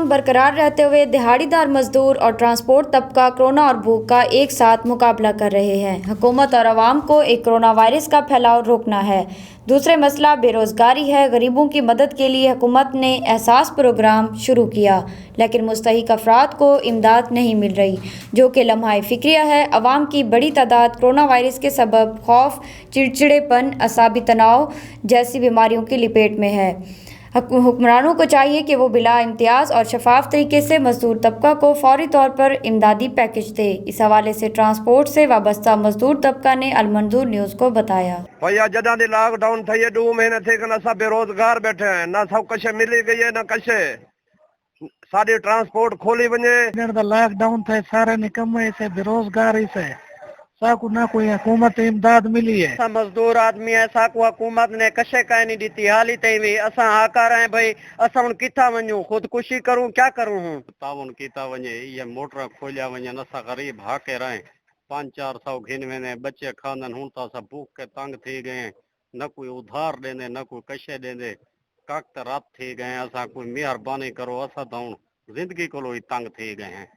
मांग बरकरार रहते हुए दिहाड़ीदार मजदूर और ट्रांसपोर्ट तबका कोरोना और भूख का एक साथ मुकाबला कर रहे हैं। हुकूमत और आवाम को एक कोरोना वायरस का फैलाव रोकना है। दूसरे मसला बेरोज़गारी है। गरीबों की मदद के लिए हुकूमत ने एहसास प्रोग्राम शुरू किया, लेकिन मुस्तहिक अफराद को इमदाद नहीं मिल रही, जो कि लम्हा फ़िक्रिया है। अवाम की बड़ी तादाद कोरोना वायरस के सबब खौफ, चिड़चिड़ेपन, असाबी तनाव जैसी बीमारियों की लपेट में है। हुक्मरानों को चाहिए कि वो बिला इम्तियाज़ और शफाफ तरीके से मजदूर तबका को फौरी तौर पर इमदादी पैकेज दे। इस हवाले से ट्रांसपोर्ट से वाबस्ता मजदूर तबका ने अलमंजूर न्यूज़ को बताया। भैया जदा दी लॉकडाउन थी 2 महीने थे कि असां बेरोजगार बैठे हैं, ना सब कशे मिली गई है, ना कशे सारी ट्रांसपोर्ट खोली वने। लॉकडाउन थे सारे निकम्मे से बेरोजगारी से साकू ना कोई हुकूमत इमदाद मिली है। असां मजदूर आदमी है, साकू हुकूमत ने कशे काई नहीं दी हाली तई भी असां आकार हैं भाई असां हुन किथा वञूं, खुदकुशी करूं क्या करूं। हूं तावन कीता वञे, ये मोटर खोलिया वञे, असां गरीब हाके रहे 500-400 घिन वेंदे, बच्चे खांदन। हूं तो असां भूख के तंग थी गए, न कोई उधार देंदे न कोई कशे देंदे, काकत रात थी गए। असां कोई मेहरबानी करो, असां तो हूं जिंदगी को ही तंग थी गए हैं।